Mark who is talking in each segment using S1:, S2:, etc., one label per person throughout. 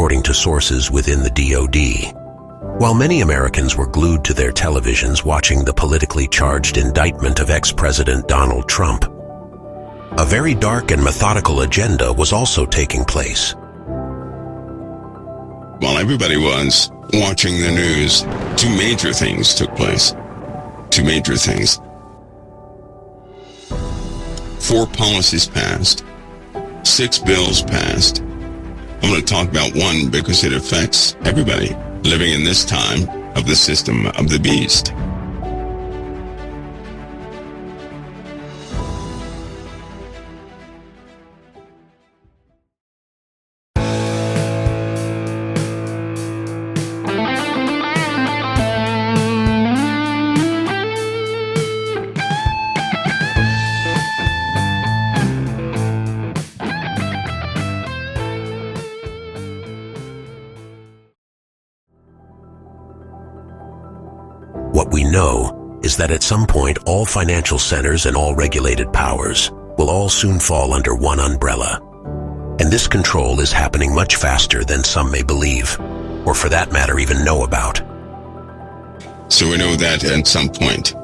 S1: according to sources within the DoD. While many Americans were glued to their televisions watching the politically charged indictment of ex-President Donald Trump, a very dark and methodical agenda was also taking place.
S2: While everybody was watching the news, two major things took place. Two major things. 4 policies passed. 6 bills passed. I'm going to talk about one because it affects everybody living in this time of the system of the beast.
S1: What we know is that at some point all financial centers and all regulated powers will all soon fall under one umbrella. And this control is happening much faster than some may believe, or for that matter even know about.
S2: So we know that at some point,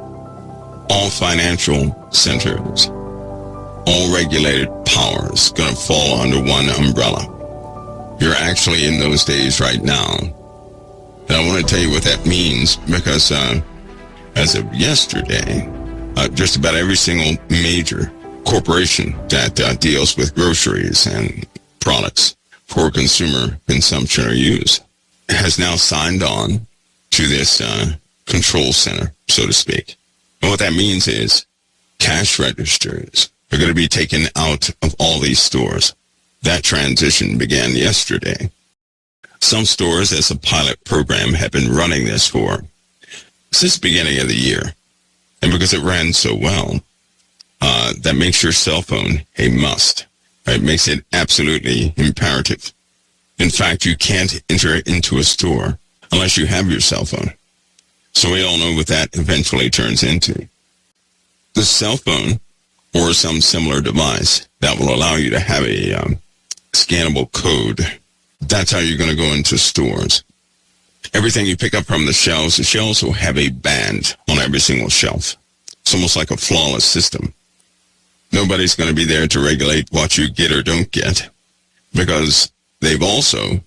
S2: all financial centers, all regulated powers going to fall under one umbrella. You're actually in those days right now. And I want to tell you what that means because as of yesterday, just about every single major corporation that deals with groceries and products for consumer consumption or use has now signed on to this control center, so to speak. And what that means is cash registers are going to be taken out of all these stores. That transition began yesterday. Some stores, as a pilot program, have been running this since the beginning of the year. And because it ran so well, that makes your cell phone a must. It makes it absolutely imperative. In fact, you can't enter into a store unless you have your cell phone. So we all know what that eventually turns into. The cell phone or some similar device that will allow you to have a scannable code. That's how you're going to go into stores. Everything you pick up from the shelves will have a band on every single shelf. It's almost like a flawless system. Nobody's going to be there to regulate what you get or don't get because they've also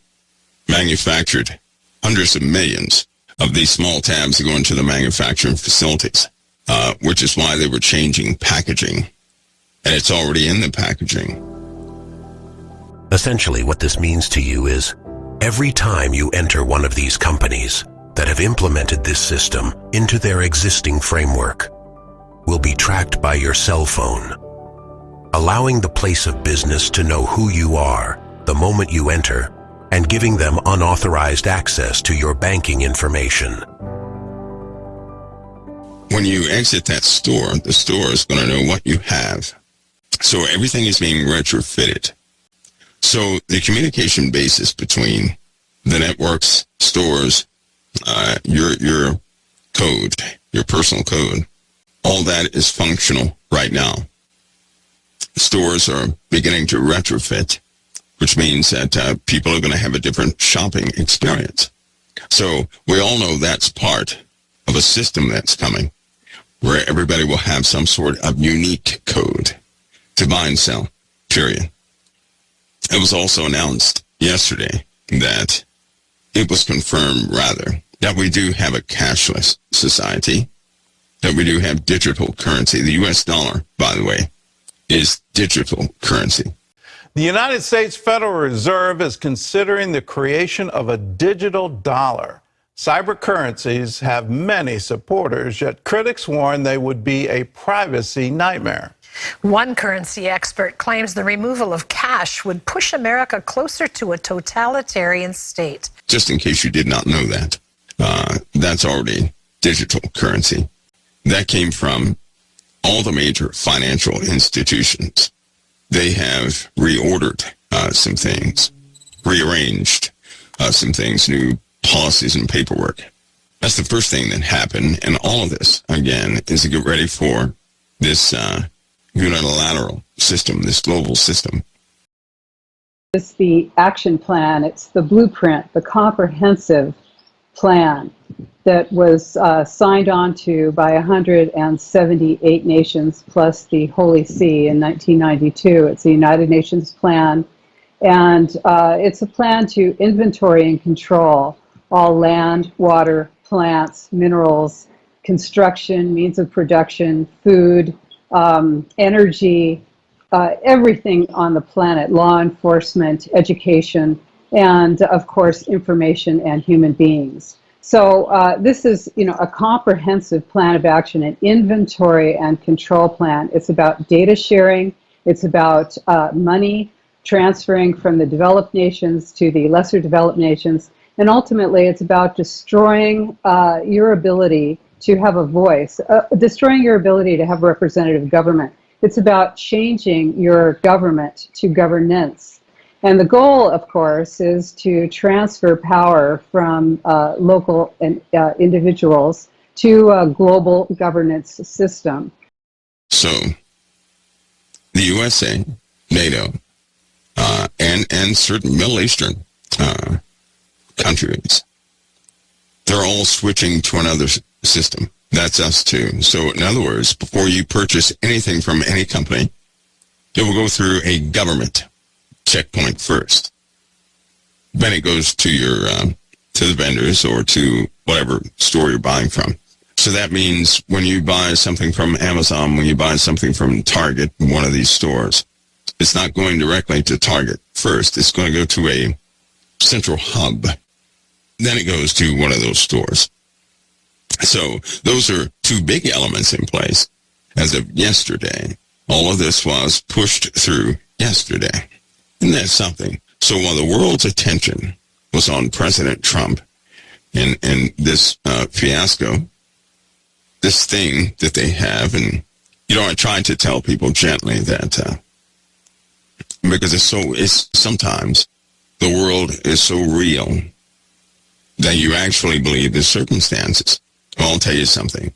S2: manufactured hundreds of millions of these small tabs that go into the manufacturing facilities, which is why they were changing packaging. And it's already in the packaging.
S1: Essentially, what this means to you is every time you enter one of these companies that have implemented this system into their existing framework will be tracked by your cell phone, allowing the place of business to know who you are the moment you enter and giving them unauthorized access to your banking information.
S2: When you exit that store, the store is going to know what you have. So everything is being retrofitted. So the communication basis between the networks, stores, your code, your personal code, all that is functional right now. Stores are beginning to retrofit, which means that people are going to have a different shopping experience. So we all know that's part of a system that's coming, where everybody will have some sort of unique code to buy and sell, period. It was also announced yesterday that it was confirmed, rather, that we do have a cashless society, that we do have digital currency. The U.S. dollar, by the way, is digital currency.
S3: The United States Federal Reserve is considering the creation of a digital dollar. Cyber currencies have many supporters, yet critics warn they would be a privacy nightmare.
S4: One currency expert claims the removal of cash would push America closer to a totalitarian state.
S2: Just in case you did not know that, that's already digital currency. That came from all the major financial institutions. They have reordered some things, rearranged some things, new policies and paperwork. That's the first thing that happened. And all of this, again, is to get ready for this unilateral system, this global system.
S5: is the action plan. It's the blueprint, the comprehensive plan that was signed on to by 178 nations plus the Holy See in 1992. It's the United Nations plan, and it's a plan to inventory and control all land, water, plants, minerals, construction, means of production, food, energy, everything on the planet, law enforcement, education, and of course, information and human beings. So this is, a comprehensive plan of action, an inventory and control plan. It's about data sharing. It's about money transferring from the developed nations to the lesser developed nations. And ultimately, it's about destroying your ability to have a voice, destroying your ability to have representative government. It's about changing your government to governance. And the goal, of course, is to transfer power from local and individuals to a global governance system.
S2: So, the USA, NATO, and certain Middle Eastern countries, they're all switching to another system. That's us too. So, in other words, before you purchase anything from any company, it will go through a government checkpoint first. Then it goes to your to the vendors or to whatever store you're buying from. So that means when you buy something from Amazon, when you buy something from Target, one of these stores, it's not going directly to Target first. It's going to go to a central hub. Then it goes to one of those stores. So those are two big elements in place. As of yesterday, all of this was pushed through yesterday. And that's something. So while the world's attention was on President Trump and this fiasco, this thing that they have, and, I tried to tell people gently that, because it's sometimes the world is so real that you actually believe the circumstances. Well, I'll tell you something.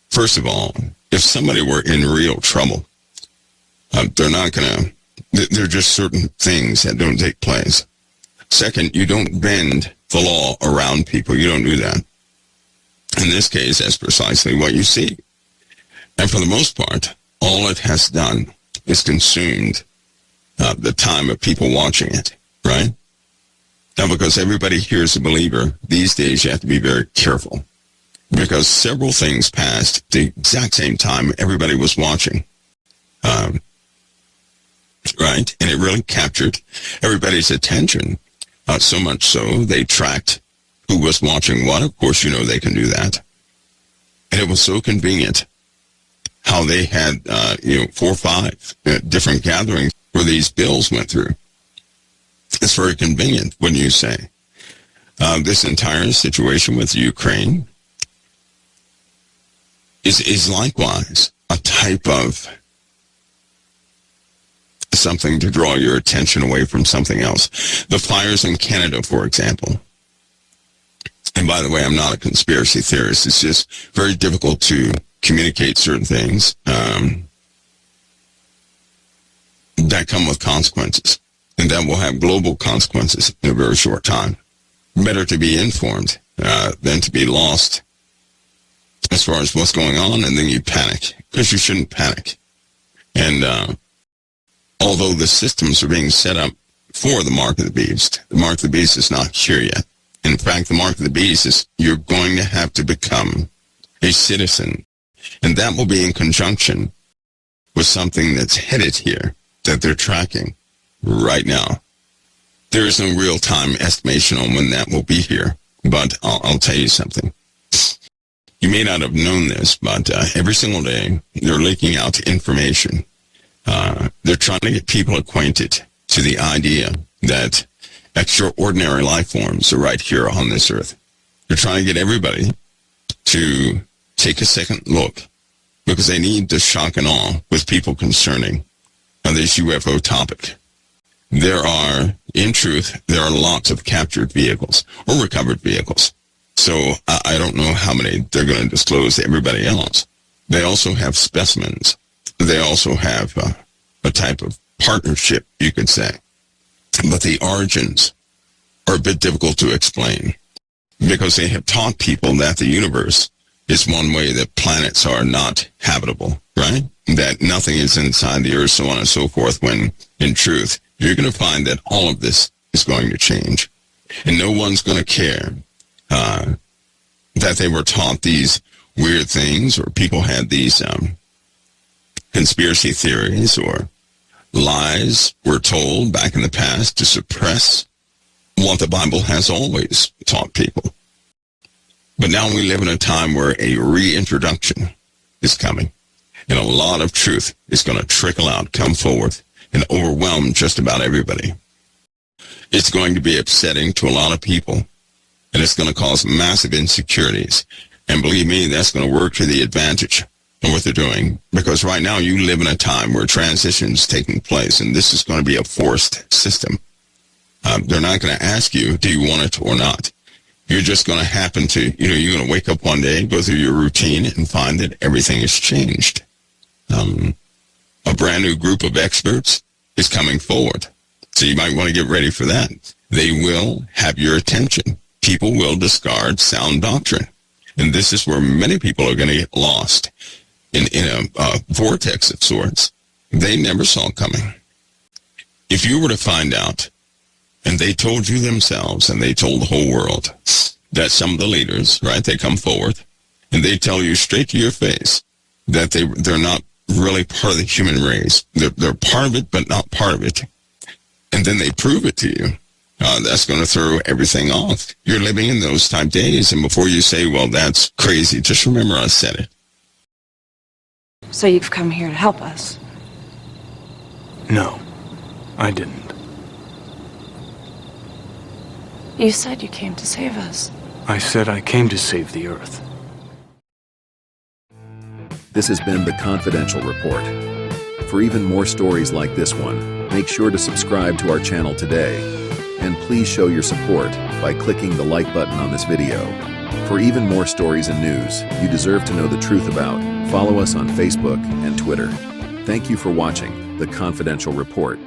S2: First of all, if somebody were in real trouble, they're not going to, there are just certain things that don't take place. Second, you don't bend the law around people. You don't do that. In this case, that's precisely what you see. And for the most part, all it has done is consumed the time of people watching it, right? Now, because everybody here is a believer, these days you have to be very careful. Because several things passed at the exact same time everybody was watching. Right? And it really captured everybody's attention. So much so, they tracked who was watching what. Of course, they can do that. And it was so convenient how they had, 4 or 5 different gatherings where these bills went through. It's very convenient, wouldn't you say? This entire situation with Ukraine is likewise a type of something to draw your attention away from something else. The fires in Canada, for example. And by the way, I'm not a conspiracy theorist. It's just very difficult to communicate certain things that come with consequences. And that will have global consequences in a very short time. Better to be informed than to be lost as far as what's going on, and then you panic, because you shouldn't panic. And although the systems are being set up for the mark of the beast is not here yet. In fact, the mark of the beast is you're going to have to become a citizen, and that will be in conjunction with something that's headed here that they're tracking right now. There is no real-time estimation on when that will be here, but I'll tell you something. You may not have known this, but every single day they're leaking out information. They're trying to get people acquainted to the idea that extraordinary life forms are right here on this earth. They're trying to get everybody to take a second look, because they need to shock and awe with people concerning this UFO topic. In truth, there are lots of captured vehicles or recovered vehicles. So I don't know how many they're going to disclose to everybody else. They also have specimens. They also have a type of partnership, you could say. But the origins are a bit difficult to explain because they have taught people that the universe is one way, that planets are not habitable, right? That nothing is inside the earth, so on and so forth, when in truth, you're going to find that all of this is going to change. And no one's going to care that they were taught these weird things, or people had these conspiracy theories, or lies were told back in the past to suppress what the Bible has always taught people. But now we live in a time where a reintroduction is coming, and a lot of truth is going to trickle out, come forward, and overwhelm just about everybody. It's going to be upsetting to a lot of people, and it's going to cause massive insecurities. And believe me, that's going to work to the advantage of what they're doing, because right now you live in a time where transition is taking place, and this is going to be a forced system. They're not going to ask you, do you want it or not? You're just going to happen to, you're going to wake up one day, go through your routine, and find that everything has changed. A brand new group of experts is coming forward. So you might want to get ready for that. They will have your attention. People will discard sound doctrine. And this is where many people are going to get lost in a vortex of sorts they never saw coming. If you were to find out, and they told you themselves, and they told the whole world, that some of the leaders, right, they come forward, and they tell you straight to your face that they're not really part of the human race. They're part of it, but not part of it. And then they prove it to you. That's going to throw everything off. You're living in those type days, and before you say, well, that's crazy, just remember I said it.
S6: So you've come here to help us?
S7: No, I didn't.
S6: You said you came to save us.
S7: I said I came to save the Earth.
S8: This has been the Confidential Report. For even more stories like this one, make sure to subscribe to our channel today. And please show your support by clicking the like button on this video. For even more stories and news you deserve to know the truth about, follow us on Facebook and Twitter. Thank you for watching the Confidential Report.